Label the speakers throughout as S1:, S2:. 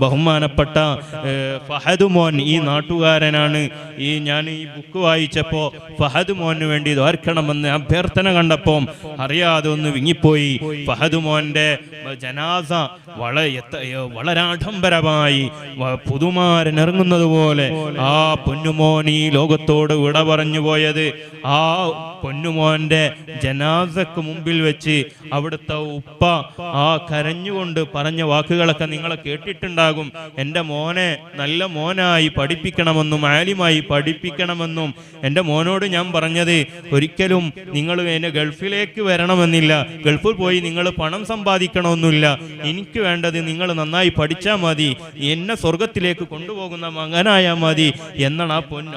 S1: ബഹുമാനപ്പെട്ട ഫഹദ് മോൻ ഈ നാട്ടുകാരനാണ്. ഞാൻ ഈ ബുക്ക് വായിച്ചപ്പോൾ ഫഹദ് മോന് വേണ്ടി ദ്വാർക്കണമെന്ന് അഭ്യർത്ഥന കണ്ടപ്പോൾ അറിയാതെ ഒന്ന് വിങ്ങിപ്പോയി. ഫഹദ് മോന്റെ ജനാസ വളരെ ആഡംബരമായി പുതുമാരൻ ഇറങ്ങുന്നത് പോലെ ആ പൊന്നുമോൻ ഈ ലോകത്തോട് വിട പറഞ്ഞു പോയത്. ആ പൊന്നുമോന്റെ ജനാസക്ക് മുമ്പിൽ വെച്ച് അവിടുത്തെ ഉപ്പ ആ കരഞ്ഞുകൊണ്ട് പറഞ്ഞ വാക്കുകളൊക്കെ നിങ്ങളെ കേട്ടിട്ടുണ്ടാകും. എൻ്റെ മോനെ നല്ല മോനായി പഠിപ്പിക്കണമെന്നും ആലിമായി പഠിപ്പിക്കണമെന്നും എൻ്റെ മോനോട് ഞാൻ പറഞ്ഞത് ഒരിക്കലും നിങ്ങൾ എന്നെ ഗൾഫിലേക്ക് വരണമെന്നില്ല, ഗൾഫിൽ പോയി നിങ്ങൾ പണം സമ്പാദിക്കണമെന്നില്ല, എനിക്ക് വേണ്ടത് നിങ്ങൾ നന്നായി പഠിച്ചാൽ മതി, എന്നെ സ്വർഗത്തിലേക്ക് കൊണ്ടുപോകുന്ന മകനായാൽ മതി എന്നാണ്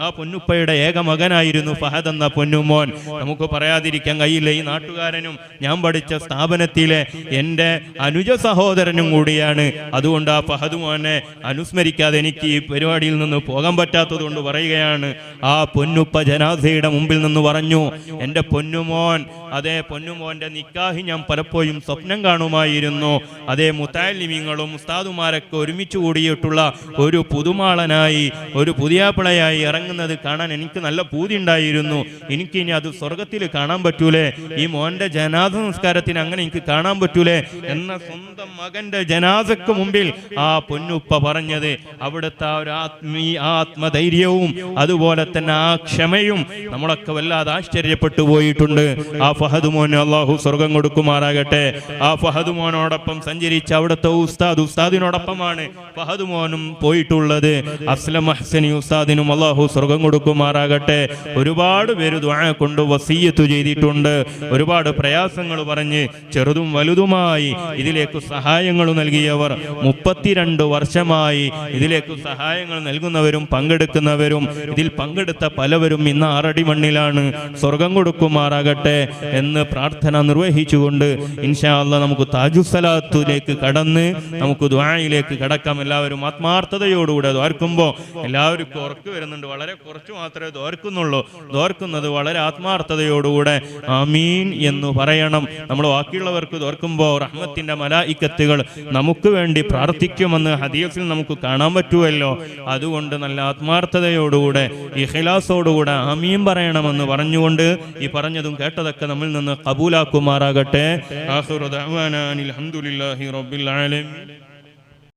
S1: ആ പൊന്നുപ്പയുടെ ഏക മകനായിരുന്നു ഫഹദ് എന്ന പൊന്നുമോൻ. നമുക്ക് പറയാതിരിക്കാൻ കഴിയില്ല. ഈ നാട്ടുകാരനും ഞാൻ പഠിച്ച സ്ഥാപനത്തിലെ എൻ്റെ അനുജ സഹോദരനും കൂടിയാണ്. അതുകൊണ്ട് ആ ഫഹദ് മോനെ അനുസ്മരിക്കാതെ എനിക്ക് ഈ പരിപാടിയിൽ നിന്ന് പോകാൻ പറ്റാത്തത് കൊണ്ട് പറയുകയാണ്. ആ പൊന്നുപ്പ ജനാസയുടെ മുമ്പിൽ നിന്ന് പറഞ്ഞു, എൻ്റെ പൊന്നുമോൻ, അതേ പൊന്നുമോന്റെ നിക്കാഹി ഞാൻ പലപ്പോഴും സ്വപ്നം കാണുമായിരുന്നു. അതേ മുത്തഅല്ലിമീങ്ങളും ഉസ്താദുമാരൊക്കെ ഒരുമിച്ച് കൂടിയിട്ടുള്ള ഒരു പുതുമാളനായി ഒരു പുതിയാപ്പിളയായി ഇറങ്ങുന്നത് കാണാൻ എനിക്ക് നല്ല പൂതി ഉണ്ടായിരുന്നു. എനിക്ക് ഇനി അത് സ്വർഗത്തിൽ കാണാൻ പറ്റൂലേ, ഈ മോന്റെ ജനാസ സംസ്കാരത്തിന് അങ്ങനെ എനിക്ക് കാണാൻ പറ്റൂലേ എന്ന സ്വന്തം മകന്റെ ജനാസക്ക് മുമ്പിൽ ആ പൊന്നുപ്പ പറഞ്ഞത് അവിടുത്തെ ഒരു ആത്മധൈര്യവും അതുപോലെ തന്നെ ആ ക്ഷമയും നമ്മളൊക്കെ വല്ലാതെ ആശ്ചര്യപ്പെട്ടു പോയിട്ടുണ്ട്. ആ ഫഹദ് മോന് അള്ളാഹു സ്വർഗം കൊടുക്കുമാറാകട്ടെ. ആ ഫഹദ് മോനോടൊപ്പം സഞ്ചരിച്ച അവിടുത്തെ ഉസ്താദിനോടൊപ്പമാണ് ഫഹദ് മോനും പോയിട്ടുള്ളത്. അസ്ലം അഹ്സനി ഉസ്താദിനും അള്ളാഹു സ്വർഗം കൊടുക്കുമാറാകട്ടെ. ഒരുപാട് പേര് ദുആ കൊണ്ട് വസിയ്യത്ത് ചെയ്തിട്ടുണ്ട്. ഒരുപാട് പ്രയാസങ്ങൾ പറഞ്ഞ് ചെറുതും വലുതുമായി ഇതിലേക്ക് സഹായങ്ങൾ നൽകിയവർ 32 വർഷമായി ഇതിലേക്ക് സഹായങ്ങൾ നൽകുന്നവരും പങ്കെടുക്കുന്നവരും ഇതിൽ പങ്കെടുത്ത പലവരും ഇന്ന് 6 അടി മണ്ണിലാണ്. സ്വർഗം കൊടുക്കുമാറാകട്ടെ എന്ന് പ്രാർത്ഥന നിർവഹിച്ചുകൊണ്ട് ഇൻഷാ അല്ലാഹ് നമുക്ക് താജുസ്സലാത്തിലേക്ക് കടന്ന് നമുക്ക് ദുആയിലേക്ക് കടക്കാം. എല്ലാവരും ആത്മാർത്ഥതയോടുകൂടെ ദുആർക്കുമ്പോൾ എല്ലാവർക്കും ഉറക്ക് വരുന്നുണ്ട്. വളരെ കുറച്ച് മാത്രമേ ദുആർക്കുന്നുള്ളൂ. ദുആർക്കുന്നത് വളരെ ആത്മാർത്ഥതയോടുകൂടെ ആമീൻ എന്ന് പറയണം. നമ്മൾ ബാക്കിയുള്ളവർക്ക് ദുആർക്കുമ്പോൾ റഹ്മത്തിന്റെ മലായിക്കത്തുകൾ നമുക്ക് വേണ്ടി പ്രാർത്ഥിക്കുമെന്ന് ഹദീസിൽ നമുക്ക് കാണാൻ പറ്റുമല്ലോ. അതുകൊണ്ട് നല്ല ആത്മാർത്ഥതയോടുകൂടെ ഇഖ്ലാസോടുകൂടെ ആമീൻ പറയണമെന്ന് പറഞ്ഞുകൊണ്ട് ഈ പറഞ്ഞതും കേട്ടതൊക്കെ നമ്മിൽ നിന്ന് ഖബൂലാക്കുമാറാകട്ടെ. ആഖിറു ദഅവാനാ അൽഹംദുലില്ലാഹി റബ്ബിൽ ആലമീൻ.